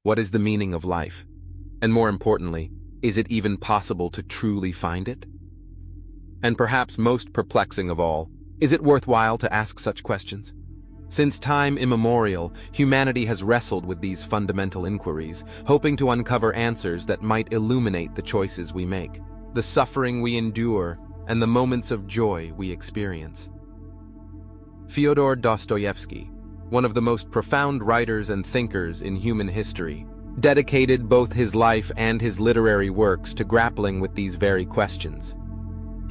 What is the meaning of life? And more importantly, is it even possible to truly find it? And perhaps most perplexing of all, is it worthwhile to ask such questions? Since time immemorial, humanity has wrestled with these fundamental inquiries, hoping to uncover answers that might illuminate the choices we make, the suffering we endure, and the moments of joy we experience. Fyodor Dostoevsky, one of the most profound writers and thinkers in human history, dedicated both his life and his literary works to grappling with these very questions.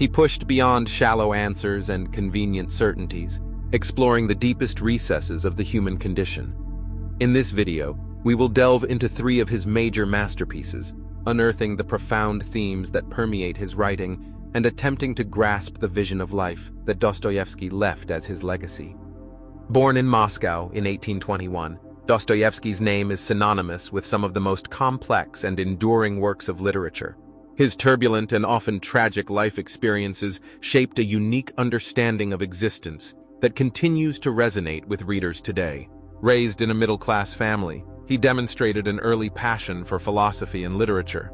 He pushed beyond shallow answers and convenient certainties, exploring the deepest recesses of the human condition. In this video, we will delve into 3 of his major masterpieces, unearthing the profound themes that permeate his writing and attempting to grasp the vision of life that Dostoevsky left as his legacy. Born in Moscow in 1821, Dostoevsky's name is synonymous with some of the most complex and enduring works of literature. His turbulent and often tragic life experiences shaped a unique understanding of existence that continues to resonate with readers today. Raised in a middle-class family, he demonstrated an early passion for philosophy and literature.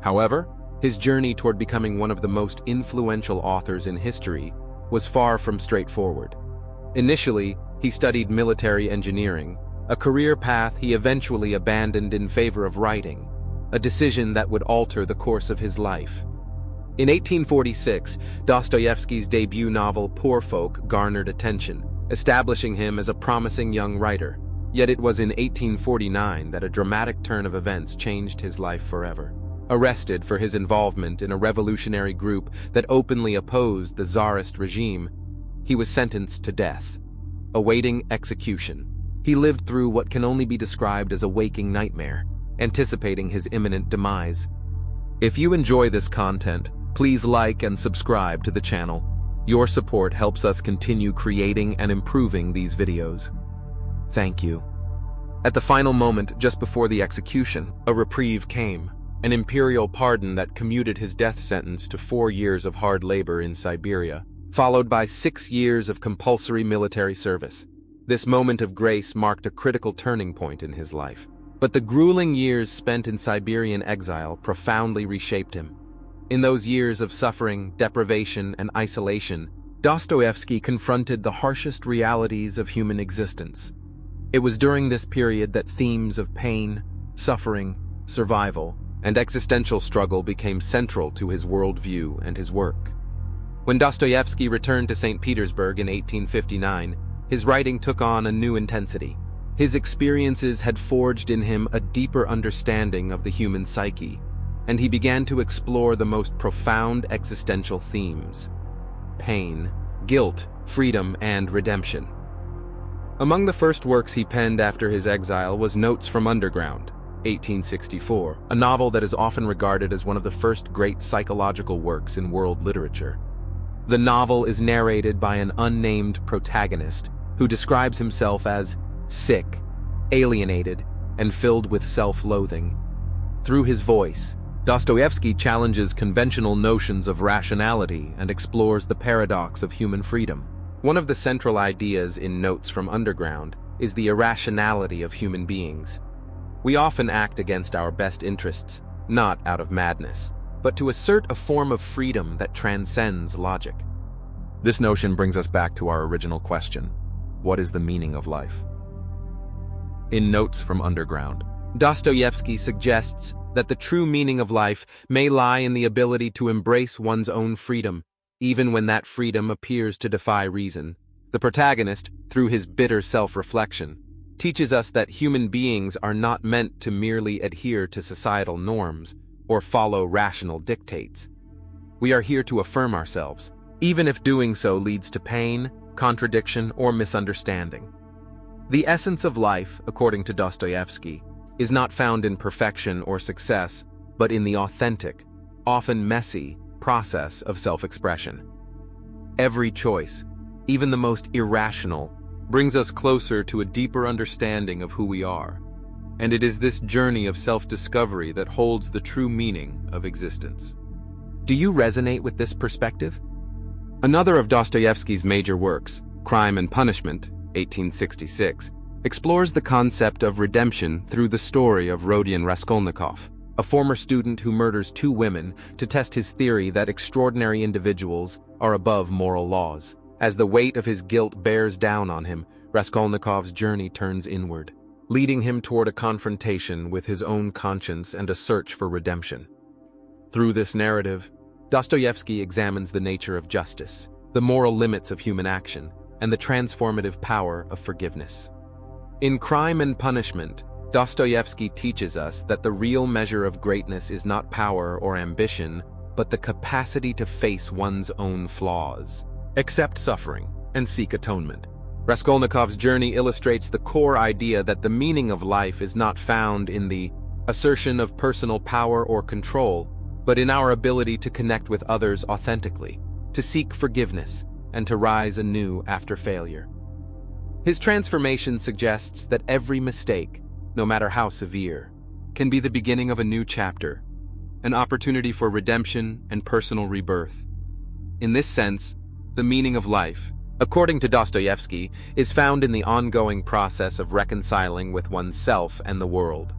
However, his journey toward becoming one of the most influential authors in history was far from straightforward. Initially, he studied military engineering, a career path he eventually abandoned in favor of writing, a decision that would alter the course of his life. In 1846, Dostoevsky's debut novel Poor Folk garnered attention, establishing him as a promising young writer. Yet it was in 1849 that a dramatic turn of events changed his life forever. Arrested for his involvement in a revolutionary group that openly opposed the Tsarist regime, he was sentenced to death. Awaiting execution, he lived through what can only be described as a waking nightmare, anticipating his imminent demise. If you enjoy this content, please like and subscribe to the channel. Your support helps us continue creating and improving these videos. Thank you. At the final moment, just before the execution, a reprieve came, an imperial pardon that commuted his death sentence to 4 years of hard labor in Siberia, followed by 6 years of compulsory military service. This moment of grace marked a critical turning point in his life. But the grueling years spent in Siberian exile profoundly reshaped him. In those years of suffering, deprivation, and isolation, Dostoevsky confronted the harshest realities of human existence. It was during this period that themes of pain, suffering, survival, and existential struggle became central to his worldview and his work. When Dostoevsky returned to St. Petersburg in 1859, his writing took on a new intensity. His experiences had forged in him a deeper understanding of the human psyche, and he began to explore the most profound existential themes: pain, guilt, freedom, and redemption. Among the first works he penned after his exile was Notes from Underground, 1864, a novel that is often regarded as one of the first great psychological works in world literature. The novel is narrated by an unnamed protagonist who describes himself as sick, alienated, and filled with self-loathing. Through his voice, Dostoevsky challenges conventional notions of rationality and explores the paradox of human freedom. One of the central ideas in Notes from Underground is the irrationality of human beings. We often act against our best interests, not out of madness, but to assert a form of freedom that transcends logic. This notion brings us back to our original question: what is the meaning of life? In Notes from Underground, Dostoevsky suggests that the true meaning of life may lie in the ability to embrace one's own freedom, even when that freedom appears to defy reason. The protagonist, through his bitter self-reflection, teaches us that human beings are not meant to merely adhere to societal norms or follow rational dictates. We are here to affirm ourselves, even if doing so leads to pain, contradiction, or misunderstanding. The essence of life, according to Dostoevsky, is not found in perfection or success, but in the authentic, often messy, process of self-expression. Every choice, even the most irrational, brings us closer to a deeper understanding of who we are, and it is this journey of self-discovery that holds the true meaning of existence. Do you resonate with this perspective? Another of Dostoevsky's major works, Crime and Punishment, 1866, explores the concept of redemption through the story of Rodion Raskolnikov, a former student who murders two women to test his theory that extraordinary individuals are above moral laws. As the weight of his guilt bears down on him, Raskolnikov's journey turns inward, leading him toward a confrontation with his own conscience and a search for redemption. Through this narrative, Dostoevsky examines the nature of justice, the moral limits of human action, and the transformative power of forgiveness. In Crime and Punishment, Dostoevsky teaches us that the real measure of greatness is not power or ambition, but the capacity to face one's own flaws, accept suffering, and seek atonement. Raskolnikov's journey illustrates the core idea that the meaning of life is not found in the assertion of personal power or control, but in our ability to connect with others authentically, to seek forgiveness, and to rise anew after failure. His transformation suggests that every mistake, no matter how severe, can be the beginning of a new chapter, an opportunity for redemption and personal rebirth. In this sense, the meaning of life, according to Dostoevsky, is found in the ongoing process of reconciling with oneself and the world.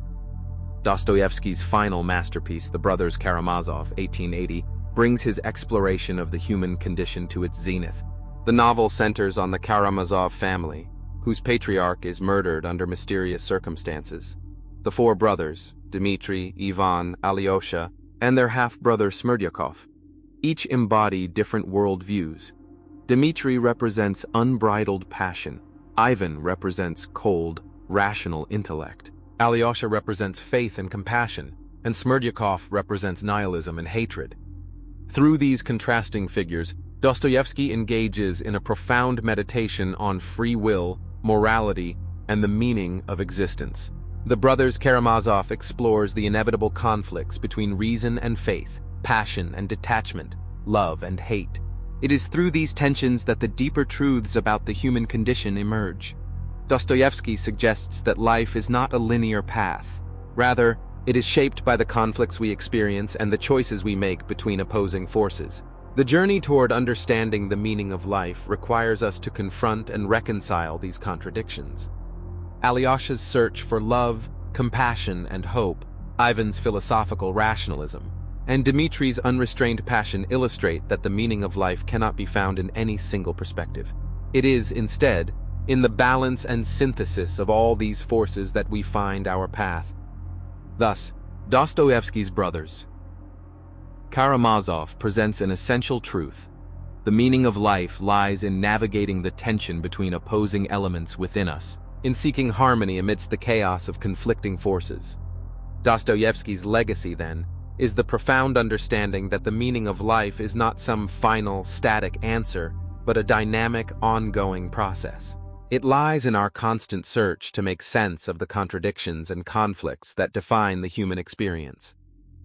Dostoevsky's final masterpiece, The Brothers Karamazov, 1880, brings his exploration of the human condition to its zenith. The novel centers on the Karamazov family, whose patriarch is murdered under mysterious circumstances. The four brothers, Dmitri, Ivan, Alyosha, and their half-brother Smerdyakov, each embody different worldviews. Dmitri represents unbridled passion, Ivan represents cold, rational intellect, Alyosha represents faith and compassion, and Smerdyakov represents nihilism and hatred. Through these contrasting figures, Dostoevsky engages in a profound meditation on free will, morality, and the meaning of existence. The Brothers Karamazov explores the inevitable conflicts between reason and faith, passion and detachment, love and hate. It is through these tensions that the deeper truths about the human condition emerge. Dostoevsky suggests that life is not a linear path. Rather, it is shaped by the conflicts we experience and the choices we make between opposing forces. The journey toward understanding the meaning of life requires us to confront and reconcile these contradictions. Alyosha's search for love, compassion, and hope, Ivan's philosophical rationalism, and Dmitri's unrestrained passion illustrate that the meaning of life cannot be found in any single perspective. It is, instead, in the balance and synthesis of all these forces that we find our path. Thus, Dostoevsky's Brothers Karamazov presents an essential truth. The meaning of life lies in navigating the tension between opposing elements within us, in seeking harmony amidst the chaos of conflicting forces. Dostoevsky's legacy, then, is the profound understanding that the meaning of life is not some final, static answer, but a dynamic, ongoing process. It lies in our constant search to make sense of the contradictions and conflicts that define the human experience.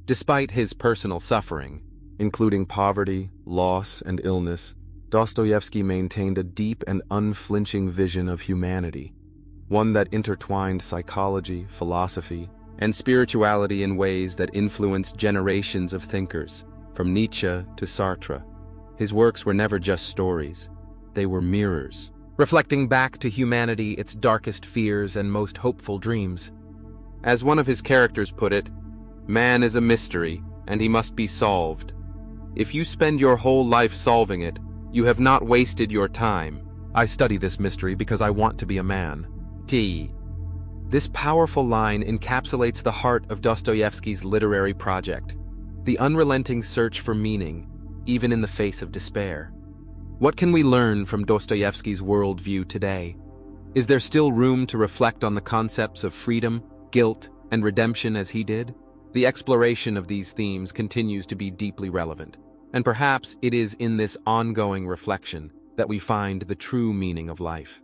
Despite his personal suffering, including poverty, loss, and illness, Dostoevsky maintained a deep and unflinching vision of humanity, one that intertwined psychology, philosophy, and spirituality in ways that influenced generations of thinkers, from Nietzsche to Sartre. His works were never just stories, they were mirrors, reflecting back to humanity its darkest fears and most hopeful dreams. As one of his characters put it, "Man is a mystery, and he must be solved. If you spend your whole life solving it, you have not wasted your time. I study this mystery because I want to be a man." This powerful line encapsulates the heart of Dostoevsky's literary project, the unrelenting search for meaning, even in the face of despair. What can we learn from Dostoevsky's worldview today? Is there still room to reflect on the concepts of freedom, guilt, and redemption as he did? The exploration of these themes continues to be deeply relevant, and perhaps it is in this ongoing reflection that we find the true meaning of life.